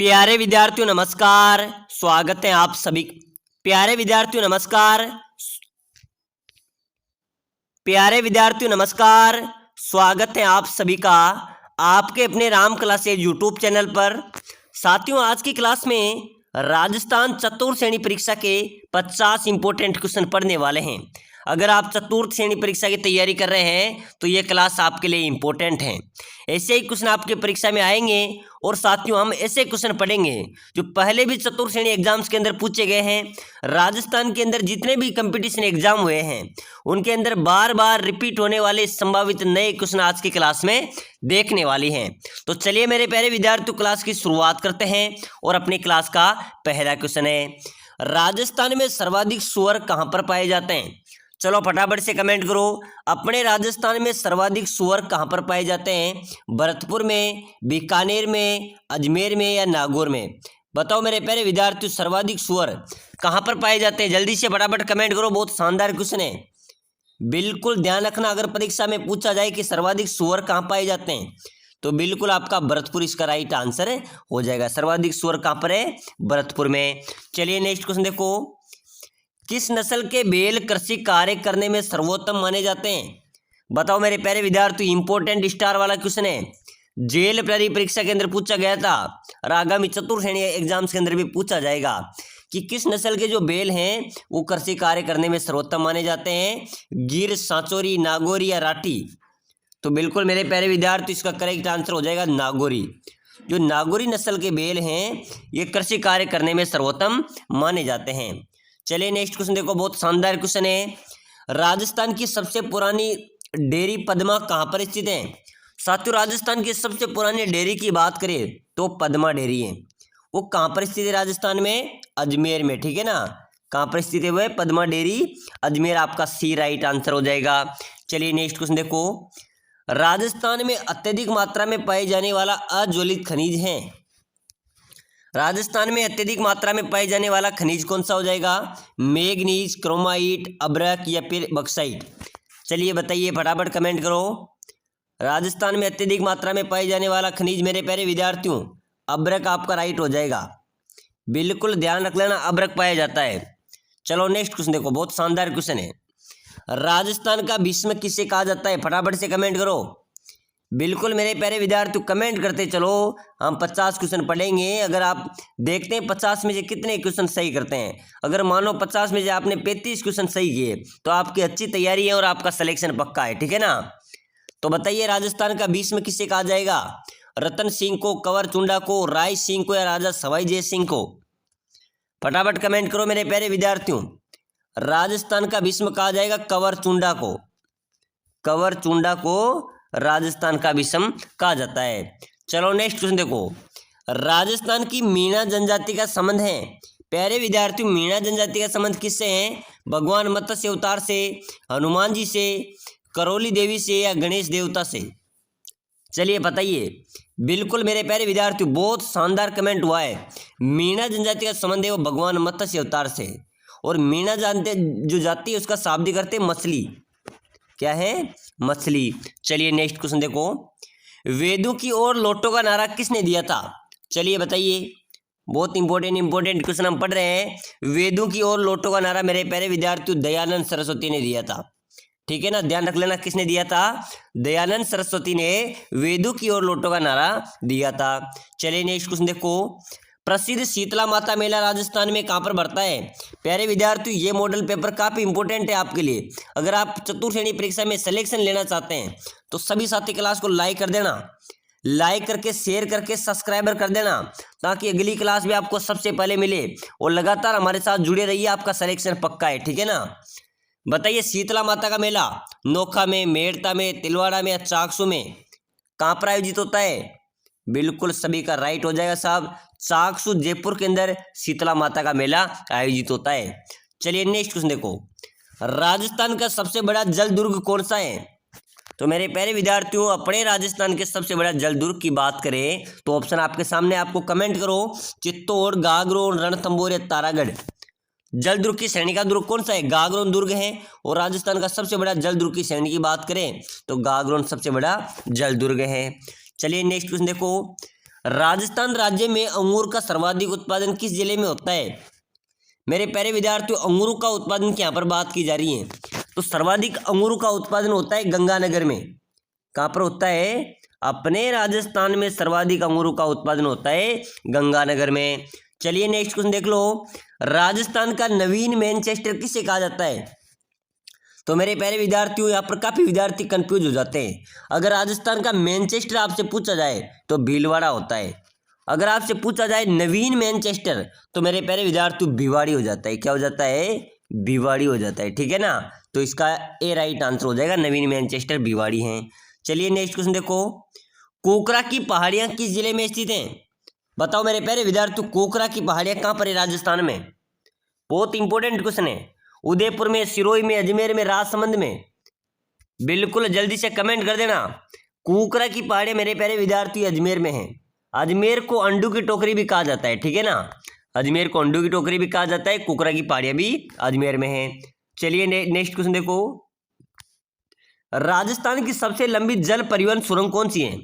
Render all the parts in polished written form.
प्यारे विद्यार्थियों नमस्कार। स्वागत है आप सभी। प्यारे विद्यार्थियों नमस्कार। प्यारे विद्यार्थियों नमस्कार। स्वागत है आप सभी का आपके अपने राम क्लासेज यूट्यूब चैनल पर। साथियों, आज की क्लास में राजस्थान चतुर्थ श्रेणी परीक्षा के 50 इंपॉर्टेंट क्वेश्चन पढ़ने वाले हैं। अगर आप चतुर्थ श्रेणी परीक्षा की तैयारी कर रहे हैं तो ये क्लास आपके लिए इंपॉर्टेंट है। ऐसे ही क्वेश्चन आपके परीक्षा में आएंगे और साथियों हम ऐसे क्वेश्चन पढ़ेंगे जो पहले भी चतुर्थ श्रेणी एग्जाम्स के अंदर पूछे गए हैं। राजस्थान के अंदर जितने भी कंपटीशन एग्जाम हुए हैं उनके अंदर बार बार रिपीट होने वाले संभावित नए क्वेश्चन आज की क्लास में देखने वाली हैं। तो चलिए मेरे प्यारे विद्यार्थियों, क्लास की शुरुआत करते हैं और अपनी क्लास का पहला क्वेश्चन है, राजस्थान में सर्वाधिक सूअर कहाँ पर पाए जाते हैं? चलो फटाफट से कमेंट करो, अपने राजस्थान में सर्वाधिक सूअर कहाँ पर पाए जाते हैं? भरतपुर में, बीकानेर में, अजमेर में या नागौर में? बताओ मेरे प्यारे विद्यार्थियों, सर्वाधिक सूअर कहाँ पर पाए जाते हैं? जल्दी से फटाफट कमेंट करो, बहुत शानदार क्वेश्चन है। बिल्कुल ध्यान रखना, अगर परीक्षा में पूछा जाए कि सर्वाधिक सूअर कहाँ पाए जाते हैं तो बिल्कुल आपका भरतपुर इसका राइट आंसर हो जाएगा। सर्वाधिक सूअर कहाँ पर है? भरतपुर में। चलिए नेक्स्ट क्वेश्चन देखो, किस नस्ल के बैल कृषि कार्य करने में सर्वोत्तम माने जाते हैं? बताओ मेरे प्यारे विद्यार्थी, इंपॉर्टेंट स्टार वाला क्वेश्चन है, जेल प्रहरी परीक्षा के अंदर पूछा गया था और आगामी चतुर्थ श्रेणी एग्जाम्स के अंदर भी पूछा जाएगा कि किस नस्ल के जो बैल हैं वो कृषि कार्य करने में सर्वोत्तम माने जाते हैं? गिर, सांचौरी, नागौरी या राठी? तो बिल्कुल मेरे प्यारे विद्यार्थी इसका करेक्ट आंसर हो जाएगा नागौरी। जो नागौरी नस्ल के बैल हैं ये कृषि कार्य करने में सर्वोत्तम माने जाते हैं। चलिए नेक्स्ट क्वेश्चन देखो, बहुत शानदार क्वेश्चन है, राजस्थान की सबसे पुरानी डेयरी पद्मा कहाँ पर स्थित है? साथियों, राजस्थान की सबसे पुरानी डेयरी की बात करें तो पद्मा डेयरी है। वो कहाँ पर स्थित है? राजस्थान में अजमेर में, ठीक है ना। कहाँ पर स्थित है वो? पद्मा डेयरी अजमेर, आपका सी राइट आंसर हो जाएगा। चलिए नेक्स्ट क्वेश्चन देखो, राजस्थान में अत्यधिक मात्रा में पाए जाने वाला अज्वलित खनिज है? राजस्थान में अत्यधिक मात्रा में पाए जाने वाला खनिज कौन सा हो जाएगा? मैग्नीज, क्रोमाइट, अब्रक या फिर बक्साइट? चलिए बताइए, फटाफट कमेंट करो। राजस्थान में अत्यधिक मात्रा में पाए जाने वाला खनिज मेरे प्यारे विद्यार्थियों अब्रक आपका राइट हो जाएगा। बिल्कुल ध्यान रख लेना, अब्रक पाया जाता है। चलो नेक्स्ट क्वेश्चन देखो, बहुत शानदार क्वेश्चन है, राजस्थान का भीष्म किसे कहा जाता है? फटाफट से कमेंट करो। बिल्कुल मेरे प्यारे विद्यार्थियों कमेंट करते चलो, हम 50 क्वेश्चन पढ़ेंगे। अगर आप देखते हैं 50 में से कितने क्वेश्चन सही करते हैं, अगर मानो 50 में से आपने 35 क्वेश्चन सही किए तो आपकी अच्छी तैयारी है और आपका सिलेक्शन पक्का है, ठीक है ना। तो बताइए, राजस्थान का भीष्म किसे कहा जाएगा? रतन सिंह को, कंवर चुंडा को, राय सिंह को या राजा सवाई जय सिंह को? फटाफट कमेंट करो मेरे प्यारे विद्यार्थियों। राजस्थान का भीष्म कहा जाएगा कंवर चुंडा को। कंवर चुंडा को राजस्थान का भीष्म कहा जाता है। चलो नेक्स्ट क्वेश्चन देखो, राजस्थान की मीणा जनजाति का संबंध है? प्यारे विद्यार्थियों, मीणा जनजाति का संबंध किससे है? भगवान मत्स्य अवतार से, हनुमान जी से, करौली देवी से या गणेश देवता से? चलिए बताइए। बिल्कुल मेरे प्यारे विद्यार्थियों बहुत शानदार कमेंट हुआ है, मीणा जनजाति का संबंध है वो भगवान मत्स्य अवतार से। और मीणा जानते जो जाति है उसका शाब्दिक अर्थ है मछली। क्या है? मछली। चलिए नेक्स्ट क्वेश्चन देखो, वेदों की ओर लौटो का नारा किसने दिया था? चलिए बताइए, बहुत इंपॉर्टेंट क्वेश्चन हम पढ़ रहे हैं। वेदों की ओर लौटो का नारा मेरे प्यारे विद्यार्थियों दयानंद सरस्वती ने दिया था, ठीक है ना। ध्यान रख लेना, किसने दिया था? दयानंद सरस्वती ने वेदों की ओर लौटो का नारा दिया था। चलिए नेक्स्ट क्वेश्चन देखो, प्रसिद्ध शीतला माता मेला राजस्थान में कहाँ पर बढ़ता है? प्यारे विद्यार्थियों ये मॉडल पेपर काफी इंपॉर्टेंट है आपके लिए। अगर आप चतुर्थ श्रेणी परीक्षा में सिलेक्शन लेना चाहते हैं तो सभी साथी क्लास को लाइक कर देना, लाइक करके शेयर करके सब्सक्राइबर कर देना ताकि अगली क्लास भी आपको सबसे पहले मिले। और लगातार हमारे साथ जुड़े रहिए, आपका सिलेक्शन पक्का है, ठीक है ना। बताइए, शीतला माता का मेला नोखा में, मेड़ता में, तिलवाड़ा में या चाकसू में कहाँ पर आयोजित होता है? बिल्कुल सभी का राइट हो जाएगा साहब, चाकसू जयपुर के अंदर शीतला माता का मेला आयोजित होता है। चलिए नेक्स्ट क्वेश्चन देखो, राजस्थान का सबसे बड़ा जल दुर्ग कौन सा है? तो मेरे प्यारे विद्यार्थियों अपने राजस्थान के सबसे बड़ा जल दुर्ग की बात करें तो ऑप्शन आपके सामने, आपको कमेंट करो, चित्तौड़, गागरोन, रणथंभौर या तारागढ़? जल दुर्ग की श्रेणी का दुर्ग कौन सा है? गागरोन दुर्ग है। और राजस्थान का सबसे बड़ा जल दुर्ग की श्रेणी की बात करें तो गागरोन सबसे बड़ा जल दुर्ग है। चलिए नेक्स्ट क्वेश्चन देखो, राजस्थान राज्य में अंगूर का सर्वाधिक उत्पादन किस जिले में होता है? मेरे प्यारे विद्यार्थियों, अंगूरों का उत्पादन की यहाँ पर बात की जा रही है, तो सर्वाधिक अंगूरों का उत्पादन होता है गंगानगर में। कहाँ पर होता है? अपने राजस्थान में सर्वाधिक अंगूरों का उत्पादन होता है गंगानगर में। चलिए नेक्स्ट क्वेश्चन देख लो। राजस्थान का नवीन मैनचेस्टर किसे कहा जाता है? तो मेरे प्यारे विद्यार्थियों, यहाँ पर काफी विद्यार्थी कंफ्यूज हो जाते हैं। अगर राजस्थान का मैनचेस्टर आपसे पूछा जाए तो भीलवाड़ा होता है। अगर आपसे पूछा जाए नवीन मैनचेस्टर तो मेरे प्यारे विद्यार्थी भिवाड़ी हो जाता है। क्या हो जाता है? भिवाड़ी हो जाता है। ठीक है ना, तो इसका ए राइट आंसर हो जाएगा, नवीन मैनचेस्टर भिवाड़ी है। चलिए नेक्स्ट क्वेश्चन देखो। कोकरा की पहाड़ियां किस जिले में स्थित हैं? बताओ मेरे प्यारे विद्यार्थी, कोकरा की पहाड़ियां कहाँ पर है राजस्थान में? बहुत इंपॉर्टेंट क्वेश्चन है। उदयपुर में, सिरोही में, अजमेर में, राजसमंद में? बिल्कुल जल्दी से कमेंट कर देना। कोकरा की पहाड़ियां मेरे प्यारे विद्यार्थी अजमेर में है। अजमेर को अंडू की टोकरी भी कहा जाता है। ठीक है ना, अजमेर को अंडू की टोकरी भी कहा जाता है। कोकरा की पहाड़ियां भी अजमेर में है। चलिए नेक्स्ट क्वेश्चन देखो। राजस्थान की सबसे लंबी जल परिवहन सुरंग कौन सी है?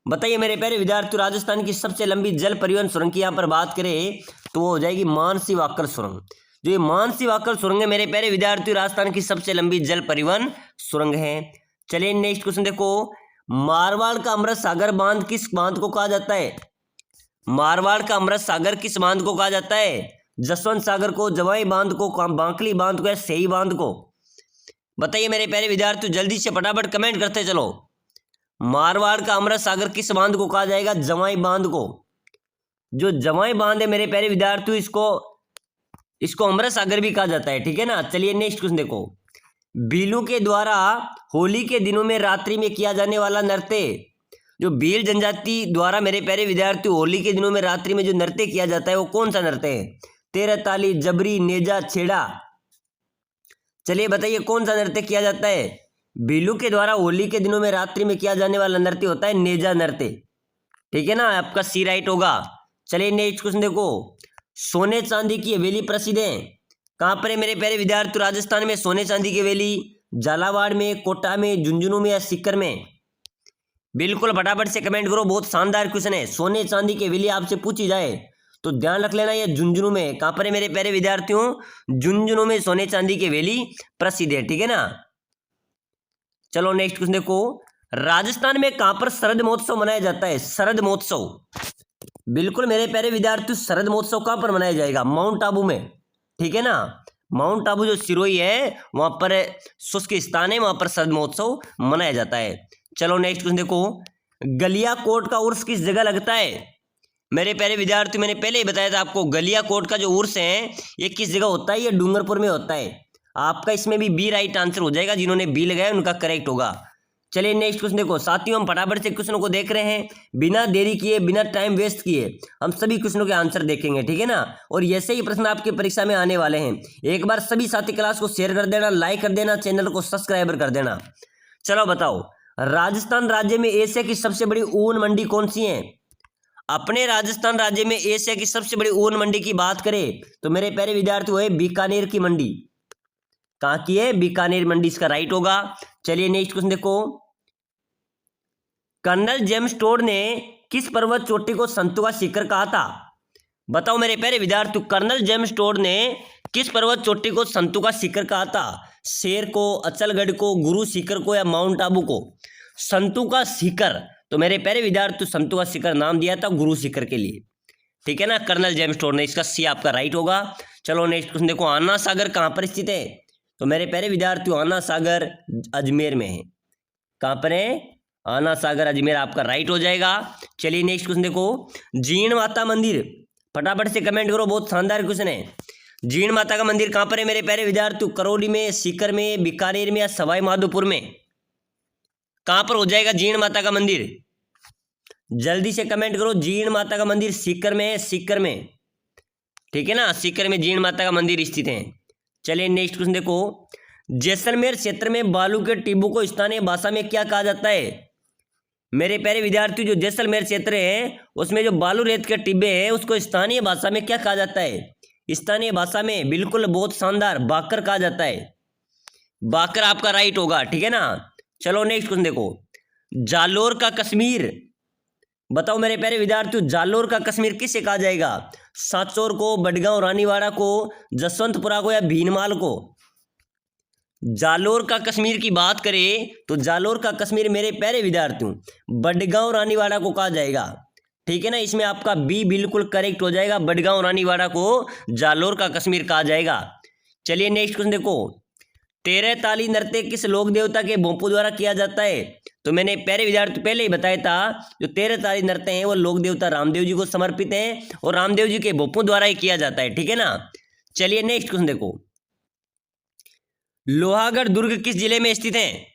बताइए मेरे प्यारे विद्यार्थी, राजस्थान की सबसे लंबी जल परिवहन सुरंग की यहाँ पर बात करें तो वो हो जाएगी मानसी वाकर सुरंग। जो ये मानसी वाकर सुरंग है मेरे प्यारे विद्यार्थी, राजस्थान की सबसे लंबी जल परिवहन सुरंग है। चलिए नेक्स्ट क्वेश्चन देखो। मारवाड़ का अमृत सागर बांध किस बांध को कहा जाता है? मारवाड़ का अमृत सागर किस बांध को कहा जाता है? जसवंत सागर को, जवाई बांध को, बांकली बांध को या सही बांध को? बताइए मेरे प्यारे विद्यार्थी, जल्दी से फटाफट कमेंट करते चलो। मारवाड़ का अमृत सागर किस बांध को कहा जाएगा? जवाई बांध को। जो जवाई बांध है मेरे प्यारे विद्यार्थी, इसको अमृत सागर भी कहा जाता है। ठीक है ना। चलिए नेक्स्ट क्वेश्चन देखो। भीलों के द्वारा होली के दिनों में रात्रि में किया जाने वाला नृत्य, जो भील जनजाति द्वारा मेरे प्यारे विद्यार्थी होली के दिनों में रात्रि में जो नृत्य किया जाता है वो कौन सा नृत्य है? तेरह ताली, जबरी, नेजा, छेड़ा? चलिए बताइए कौन सा नृत्य किया जाता है? भीलू के द्वारा होली के दिनों में रात्रि में किया जाने वाला नृत्य होता है नेजा नृत्य। ठीक है ना, आपका सी राइट होगा। चलिए नेक्स्ट क्वेश्चन देखो। सोने चांदी की हवेली प्रसिद्ध है, कहाँ पर है मेरे प्यारे विद्यार्थी? राजस्थान में सोने चांदी की हवेली झालावाड़ में, कोटा में, झुंझुनू में या सीकर में? बिल्कुल फटाफट से कमेंट करो, बहुत शानदार क्वेश्चन है। सोने चांदी की हवेली आपसे पूछी जाए तो ध्यान रख लेना, ये झुंझुनू में। कहाँ पर है मेरे प्यारे विद्यार्थियों? झुंझुनू में सोने चांदी की हवेली प्रसिद्ध है। ठीक है ना। चलो नेक्स्ट क्वेश्चन देखो। राजस्थान में कहां पर शरद महोत्सव मनाया जाता है? शरद महोत्सव, बिल्कुल मेरे प्यारे विद्यार्थी, शरद महोत्सव कहां पर मनाया जाएगा? माउंट आबू में। ठीक है ना, माउंट आबू जो सिरोही है वहां पर शुष्क स्थान है, वहां पर शरद महोत्सव मनाया जाता है। चलो नेक्स्ट क्वेश्चन देखो। गलियाकोट का उर्स किस जगह लगता है? मेरे प्यारे विद्यार्थी, मैंने पहले ही बताया था आपको, गलियाकोट का जो उर्स है ये किस जगह होता है? ये डूंगरपुर में होता है। आपका इसमें भी बी राइट आंसर हो जाएगा, जिन्होंने बी लगाया उनका करेक्ट होगा। चलिए नेक्स्ट क्वेश्चन देखो। साथियों, हम फटाफट से क्वेश्चनों को देख रहे हैं, बिना देरी किए, बिना टाइम वेस्ट किए हम सभी क्वेश्चनों के आंसर देखेंगे। ठीक है ना, और ऐसे ही प्रश्न आपके परीक्षा में आने वाले हैं। एक बार सभी साथी क्लास को शेयर कर देना, लाइक कर देना, चैनल को सब्सक्राइब कर देना। चलो बताओ, राजस्थान राज्य में एशिया की सबसे बड़ी ऊन मंडी कौन सी है? अपने राजस्थान राज्य में एशिया की सबसे बड़ी ऊन मंडी की बात करें तो मेरे प्यारे विद्यार्थी वो है बीकानेर की मंडी। कहाँ की है? बीकानेर मंडी, इसका राइट होगा। चलिए नेक्स्ट क्वेश्चन देखो। कर्नल जेम्स टोड ने किस पर्वत चोटी को संतों का शिखर कहा था? बताओ मेरे प्यारे विद्यार्थी, कर्नल जेम्स टोड ने किस पर्वत चोटी को संतों का शिखर कहा था? शेर को, अचलगढ़ को, गुरु शिखर को या माउंट आबू को? संतों का शिखर, तो मेरे प्यारे विद्यार्थी संतों का शिखर नाम दिया था गुरु शिखर के लिए। ठीक है ना, कर्नल जेम्स टोड ने, इसका सी आपका राइट होगा। चलो नेक्स्ट क्वेश्चन देखो। आना सागर कहाँ पर स्थित है? तो मेरे प्यारे विद्यार्थियों, आना सागर अजमेर में है। कहाँ पर है? आना सागर अजमेर, आपका राइट हो जाएगा। चलिए नेक्स्ट क्वेश्चन देखो। जीण माता मंदिर, फटाफट से कमेंट करो, बहुत शानदार क्वेश्चन है। जीण माता का मंदिर कहाँ पर है मेरे प्यारे विद्यार्थियों? करौली में, सीकर में, बीकानेर में या सवाई माधोपुर में? कहाँ पर हो जाएगा जीण माता का मंदिर? जल्दी से कमेंट करो। जीण माता का मंदिर सीकर में है, सीकर में। ठीक है ना, सीकर में जीण माता का मंदिर स्थित है। चलिए नेक्स्ट क्वेश्चन देखो। जैसलमेर क्षेत्र में बालू के टिब्बों को स्थानीय भाषा में क्या कहा जाता है? मेरे प्यारे विद्यार्थी, जो जैसलमेर क्षेत्र है उसमें जो बालू रेत के टिब्बे हैं उसको स्थानीय भाषा में क्या कहा जाता है? स्थानीय भाषा में बिल्कुल बहुत शानदार बाकर कहा जाता है। बाकर आपका राइट होगा। ठीक है ना। चलो नेक्स्ट क्वेश्चन देखो। जालोर का कश्मीर बताओ मेरे प्यारे विद्यार्थियों, जालोर का कश्मीर किसे कहा जाएगा? सांचौर को, बडगांव रानीवाड़ा को, जसवंतपुरा को या भीनमाल को? जालोर का कश्मीर की बात करें तो जालोर का कश्मीर मेरे प्यारे विद्यार्थियों बडगांव रानीवाड़ा को कहा जाएगा। ठीक है ना, इसमें आपका बी बिल्कुल करेक्ट हो जाएगा। बडगांव रानीवाड़ा को जालोर का कश्मीर कहा जाएगा। चलिए नेक्स्ट क्वेश्चन देखो, 13 ताली नृत्य किस लोक देवता के भोंपू द्वारा किया जाता है? तो मैंने प्यारे विद्यार्थी पहले ही बताया था, जो 13 ताली नृत्य हैं वो लोक देवता रामदेव जी को समर्पित हैं और रामदेव जी के भोंपू द्वारा ही किया जाता है। ठीक है ना। चलिए नेक्स्ट क्वेश्चन देखो, लोहागढ़ दुर्ग किस जिले में स्थित है?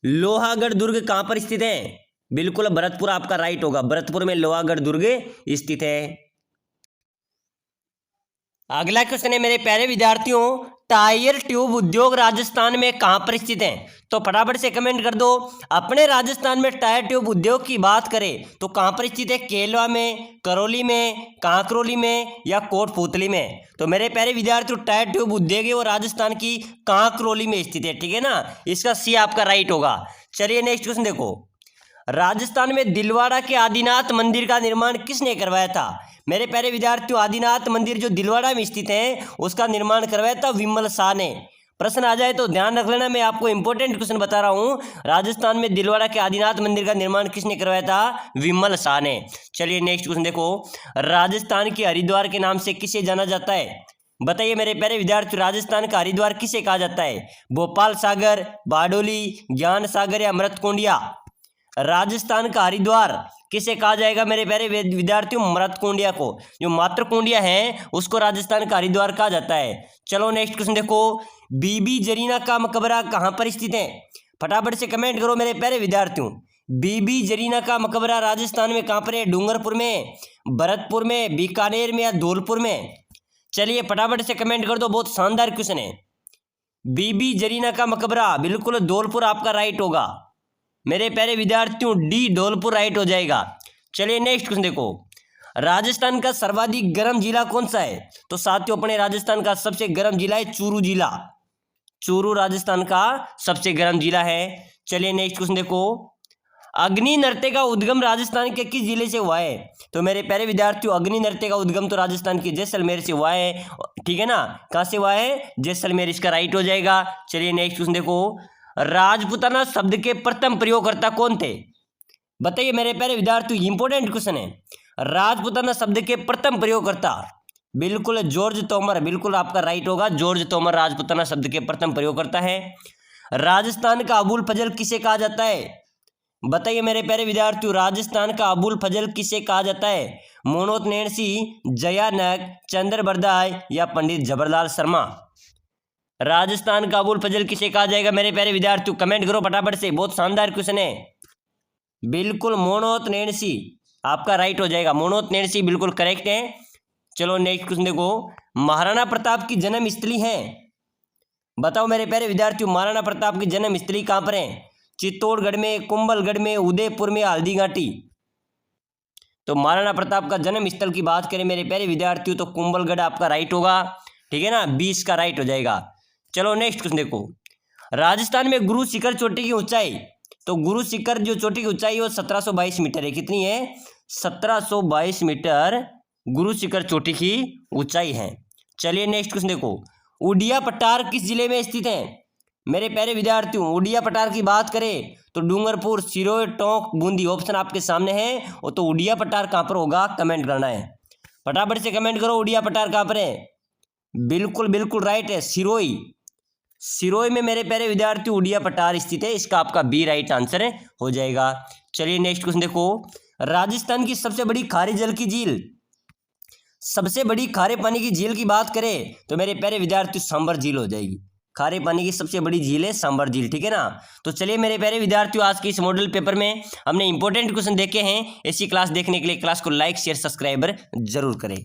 लोहागढ़ दुर्ग कहां पर स्थित है? बिल्कुल भरतपुर आपका राइट होगा। भरतपुर में लोहागढ़ दुर्ग स्थित है। अगला क्वेश्चन है मेरे प्यारे विद्यार्थियों, टायर ट्यूब उद्योग राजस्थान में कहां पर स्थित है? तो फटाफट से कमेंट कर दो। अपने राजस्थान में टायर ट्यूब उद्योग की बात करें तो कहां पर स्थित है? केलवा में, करौली में, कांकरोली में या कोटपूतली में? तो मेरे प्यारे विद्यार्थियों टायर ट्यूब उद्योग है वो राजस्थान की कांकरोली में स्थित है। ठीक है ना, इसका सी आपका राइट होगा। चलिए नेक्स्ट क्वेश्चन देखो, राजस्थान में दिलवाड़ा के आदिनाथ मंदिर का निर्माण किसने करवाया था? मेरे प्यारे विद्यार्थियों आदिनाथ मंदिर जो दिलवाड़ा में स्थित है उसका निर्माण करवाया था विमल शाह ने। प्रश्न आ जाए तो ध्यान रख लेना, मैं आपको इंपॉर्टेंट क्वेश्चन बता रहा हूं। राजस्थान में दिलवाड़ा के आदिनाथ मंदिर का निर्माण किसने करवाया था? विमल शाह ने। चलिए नेक्स्ट क्वेश्चन देखो, राजस्थान के हरिद्वार के नाम से किसे जाना जाता है? बताइए मेरे प्यारे विद्यार्थी, राजस्थान का हरिद्वार किसे कहा जाता है? भोपाल सागर, बारडोली, ज्ञान सागर या अमृतकुंडिया? राजस्थान का हरिद्वार किसे कहा जाएगा मेरे प्यारे विद्यार्थियों? अमृतकुंडिया को। जो मातृकुंडिया है उसको राजस्थान का हरिद्वार कहा जाता है। चलो नेक्स्ट क्वेश्चन देखो, बीबी जरीना का मकबरा कहां पर स्थित है? फटाफट से कमेंट करो मेरे प्यारे विद्यार्थियों। बीबी जरीना का मकबरा राजस्थान में कहां पर है? डूंगरपुर में, भरतपुर में, बीकानेर में या धौलपुर में? चलिए फटाफट से कमेंट कर दो, बहुत शानदार क्वेश्चन है। बीबी जरीना का मकबरा बिल्कुल धौलपुर आपका राइट होगा। मेरे प्यारे विद्यार्थियों डी धौलपुर राइट हो जाएगा। चलिए नेक्स्ट क्वेश्चन देखो, राजस्थान का सर्वाधिक गर्म जिला कौन सा है? तो साथियों अपने राजस्थान का सबसे गर्म जिला है चूरू जिला। चूरू राजस्थान का सबसे गर्म जिला है। चलिए नेक्स्ट क्वेश्चन देखो, अग्नि नृत्य का उद्गम राजस्थान के किस जिले से हुआ है? तो मेरे प्यारे विद्यार्थियों अग्नि नृत्य का उद्गम तो राजस्थान के जैसलमेर से हुआ है। ठीक है ना, कहां से हुआ है? जैसलमेर, इसका राइट हो जाएगा। चलिए नेक्स्ट क्वेश्चन देखो, राजपूताना शब्द के प्रथम प्रयोगकर्ता कौन थे? बताइए मेरे प्यारे विद्यार्थियों, इंपॉर्टेंट क्वेश्चन है। राजपूताना शब्द के प्रथम प्रयोगकर्ता बिल्कुल जॉर्ज तोमर, बिल्कुल आपका राइट होगा। जॉर्ज तोमर राजपूताना शब्द के प्रथम प्रयोगकर्ता है। राजस्थान का अबुल फजल किसे कहा जाता है? बताइए मेरे प्यारे विद्यार्थियों, राजस्थान का अबुल फजल किसे कहा जाता है? मोनोत नैणसी, जयानक, चंद्र बरदाई या पंडित जबरलाल शर्मा? राजस्थान का अबुल फजल किसे कहा जाएगा मेरे प्यारे विद्यार्थियों? कमेंट करो फटाफट से, बहुत शानदार क्वेश्चन है। बिल्कुल मोनोत नैणसी आपका राइट हो जाएगा। मोनोत नैणसी बिल्कुल करेक्ट है। चलो नेक्स्ट क्वेश्चन देखो, महाराणा प्रताप की जन्म स्थली है? बताओ मेरे प्यारे विद्यार्थियों महाराणा प्रताप की जन्म स्थली कहां पर है? चित्तौड़गढ़ में, कुंभलगढ़ में, उदयपुर में, हल्दी घाटी? तो महाराणा प्रताप का जन्म स्थल की बात करें मेरे प्यारे विद्यार्थियों तो कुंभलगढ़ आपका राइट होगा। ठीक है ना, 20 का राइट हो जाएगा। चलो नेक्स्ट क्वेश्चन देखो, राजस्थान में गुरु शिखर चोटी की ऊंचाई? तो गुरु शिखर जो चोटी की ऊंचाई है वो 1722 मीटर है। कितनी है? 1722 मीटर गुरु शिखर चोटी की ऊंचाई है। चलिए नेक्स्ट क्वेश्चन देखो, उड़िया पठार किस जिले में स्थित है? मेरे प्यारे विद्यार्थियों उड़िया पठार की बात करें तो डूंगरपुर, सिरोही, टोंक, बूंदी ऑप्शन आपके सामने है। और तो उड़िया पठार कहां पर होगा कमेंट करना है। फटाफट से कमेंट करो, उड़िया पठार कहां पर है? बिल्कुल बिल्कुल राइट है, सिरोही। सिरोही में मेरे प्यारे विद्यार्थी उड़िया पठार स्थित है। इसका आपका बी राइट आंसर हो जाएगा। चलिए नेक्स्ट क्वेश्चन देखो, राजस्थान की सबसे बड़ी खारे जल की झील? सबसे बड़ी खारे पानी की झील की बात करें तो मेरे प्यारे विद्यार्थी सांबर झील हो जाएगी। खारे पानी की सबसे बड़ी झील है सांबर झील। ठीक है ना। तो चलिए मेरे प्यारे विद्यार्थियों आज के इस मॉडल पेपर में हमने इंपॉर्टेंट क्वेश्चन देखे हैं। ऐसी क्लास देखने के लिए क्लास को लाइक शेयर सब्सक्राइबर जरूर करें।